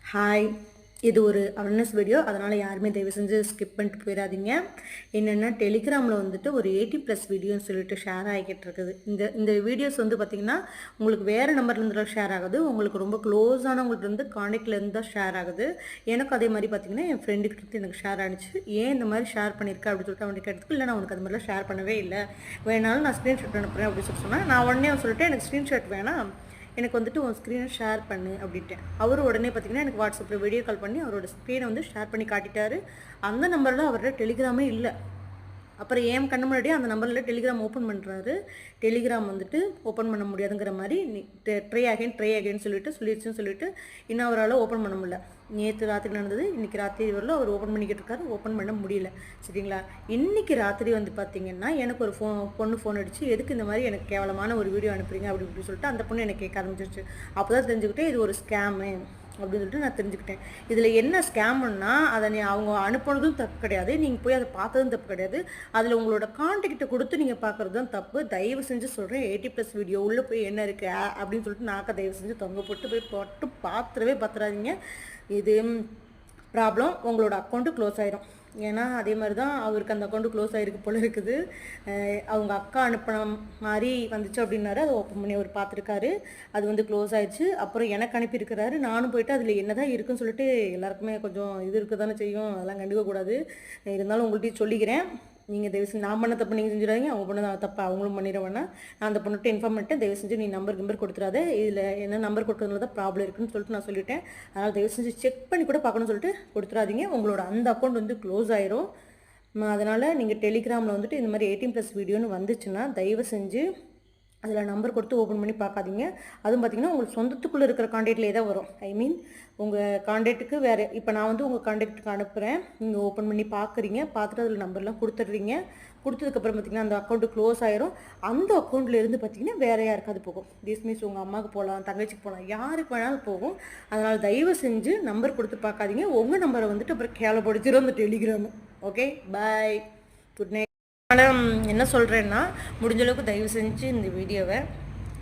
Hi, இது ஒரு awareness video. அதனால் யாருமே தயவு செஞ்சு ஸ்கிப் பண்ணிட்டு போயிடாதீங்க. என்னென்னா டெலிகிராமில் வந்துட்டு ஒரு 80+ வீடியோன்னு சொல்லிட்டு ஷேர் ஆகிக்கிட்டு இருக்குது. இந்த வீடியோஸ் வந்து பார்த்திங்கன்னா உங்களுக்கு வேறு நம்பர்லேருந்து ஷேர் ஆகுது. உங்களுக்கு ரொம்ப க்ளோஸானவங்களுக்கு வந்து காண்டாக்ட்லேருந்து தான் ஷேர் ஆகுது. எனக்கு அதே மாதிரி பார்த்திங்கன்னா என் ஃப்ரெண்டுக்கிட்ட எனக்கு ஷேர் ஆனிச்சு. ஏன் இந்த மாதிரி ஷேர் பண்ணியிருக்கேன் அப்படின்னு சொல்லிட்டு அவனுக்கு கேட்டதுக்கு, இல்லை நான் உனக்கு அது மாதிரிலாம் ஷேர் பண்ணவே இல்லை, வேணாலும் நான் ஸ்க்ரீன்ஷாட் அனுப்புகிறேன் அப்படின்னு சொல்லி சொன்னேன். நான் உடனே சொல்லிட்டு எனக்கு ஸ்க்ரீன்ஷாட் வேணாம், எனக்கு வந்துட்டு உன் ஸ்க்ரீனை ஷேர் பண்ணு அப்படின்ட்டேன். அவரும் உடனே பார்த்திங்கன்னா எனக்கு வாட்ஸ்அப்பில் வீடியோ கால் பண்ணி அவரோட ஸ்க்ரீனை வந்து ஷேர் பண்ணி காட்டிட்டாரு. அந்த நம்பரில் அவரோட டெலிகிராமே இல்லை. அப்புறம் ஏன் கண்ணு முன்னாடியே அந்த நம்பரில் டெலிகிராம் ஓப்பன் பண்ணுறாரு. டெலிகிராம் வந்துட்டு ஓப்பன் பண்ண முடியாதுங்கிற மாதிரி ட்ரை அகைன் சொல்லிடுச்சுன்னு சொல்லிட்டு இன்னும் அவரால் ஓப்பன் பண்ண முடியல. நேற்று ராத்திரி நடந்தது, இன்றைக்கி ராத்திரி வரலும் அவர் ஓப்பன் பண்ணிக்கிட்டு இருக்காரு. ஓப்பன் பண்ண முடியல. சரிங்களா? இன்றைக்கி ராத்திரி வந்து பார்த்திங்கன்னா எனக்கு ஒரு பொண்ணு ஃபோன் அடிச்சு, எதுக்கு இந்த மாதிரி எனக்கு கேவலமான ஒரு வீடியோ அனுப்புறீங்க அப்படின்னு சொல்லிட்டு அந்த பொண்ணு எனக்கு கேட்க ஆரம்பிச்சிருச்சு. அப்போ தான் தெரிஞ்சுக்கிட்டே இது ஒரு ஸ்கேமு அப்படின்னு சொல்லிட்டு நான் தெரிஞ்சுக்கிட்டேன். இதில் என்ன ஸ்கேம்னா அதை அவங்க அனுப்புனதும் தப்பு கிடையாது, நீங்கள் போய் அதை பார்த்ததும் தப்பு கிடையாது. அதில் உங்களோட கான்டாக்ட்டை கொடுத்து நீங்கள் பார்க்குறது தான் தப்பு. தயவு செஞ்சு சொல்கிறேன், 80+ வீடியோ உள்ளே போய் என்ன இருக்குது அப்படின்னு சொல்லிட்டு நாக்க தயவு செஞ்சு தொங்க போட்டு பார்த்துறாதீங்க. இது ப்ராப்ளம், உங்களோட அக்கௌண்ட்டு க்ளோஸ் ஆயிரும். ஏன்னா அதே மாதிரி தான் அவருக்கு அந்த அக்கௌண்ட்டு க்ளோஸ் ஆகிருக்கு போல இருக்குது. அவங்க அக்கா அனுப்பின மாதிரி வந்துச்சு அப்படின்னாரு. அதை ஓப்பன் பண்ணி அவர் பார்த்துருக்காரு. அது வந்து க்ளோஸ் ஆயிடுச்சு. அப்புறம் எனக்கு அனுப்பியிருக்கிறாரு. நானும் போயிட்டு அதில் என்ன தான் இருக்குன்னு சொல்லிட்டு எல்லாருக்குமே கொஞ்சம் இது இருக்க தானே செய்யும், அதெல்லாம் கண்டுக்கக்கூடாது. இருந்தாலும் உங்கள்கிட்ட சொல்லிக்கிறேன், நீங்கள் தயவு செஞ்சு நான் பண்ண தப்பு நீங்கள் செஞ்சிடாதீங்க, அவங்க பண்ண தப்பா அவங்களும் பண்ணிட வேணாம். நான் அந்த பொண்ணுகிட்ட இன்ஃபார்ம் பண்ணிட்டேன், தயவு செஞ்சு நீ நம்பர் கொடுத்துடாத, இதில் என்ன நம்பர் கொடுக்கறதுல தான் ப்ராப்ளம் இருக்குன்னு சொல்லிட்டு நான் சொல்லிட்டேன். அதனால் தயவு செஞ்சு செக் பண்ணி கூட பார்க்கணும்னு சொல்லிட்டு கொடுத்துடாதீங்க. உங்களோட அந்த அக்கௌண்ட் வந்து க்ளோஸ் ஆயிரும். அதனால் நீங்கள் டெலிகிராமில் வந்துட்டு இந்த மாதிரி 18+ வீடியோன்னு வந்துச்சுன்னா தயவு செஞ்சு அதில் நம்பர் கொடுத்து ஓப்பன் பண்ணி பார்க்காதீங்க. அதுவும் பார்த்திங்கன்னா உங்களுக்கு சொந்தத்துக்குள்ளே இருக்கிற காண்டாக்ட்லேயே தான் வரும். ஐ மீன் உங்கள் காண்டாக்ட்டுக்கு வேறு, இப்போ நான் வந்து உங்கள் காண்டாக்ட்டுக்கு அனுப்புகிறேன், நீங்கள் ஓப்பன் பண்ணி பார்க்குறீங்க, பார்த்துட்டு அதில் நம்பர்லாம் கொடுத்துட்றீங்க. கொடுத்ததுக்கப்புறம் பார்த்திங்கன்னா அந்த அக்கௌண்ட்டு க்ளோஸ் ஆயிரும். அந்த அக்கௌண்ட்லேருந்து பார்த்திங்கன்னா வேறு யாருக்காவது போகும். திஸ் மீன்ஸ் உங்கள் அம்மாவுக்கு போகலாம், தங்கச்சிக்கு போகலாம், யாருக்கு வேணாலும் போகும். அதனால் தயவு செஞ்சு நம்பர் கொடுத்து பார்க்காதீங்க. உங்கள் நம்பரை வந்துட்டு அப்புறம் கேவலப்படுத்திடும் அந்த டெலிகிராமு. ஓகே, பாய், குட் நைட். ஆனால் என்ன சொல்கிறேன்னா, முடிஞ்சளவுக்கு தயவு செஞ்சு இந்த வீடியோவை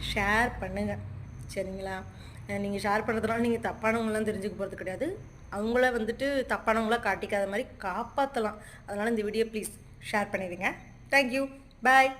ஷேர் பண்ணுங்கள். சரிங்களா? நீங்கள் ஷேர் பண்ணுறதுனால நீங்கள் தப்பானவங்களாம் தெரிஞ்சுக்க போகிறது கிடையாது. அவங்கள வந்துட்டு தப்பானவங்களாம் காட்டிக்காத மாதிரி காப்பாற்றலாம். அதனால் இந்த வீடியோ ப்ளீஸ் ஷேர் பண்ணிடுங்க. தேங்க்யூ, பாய்.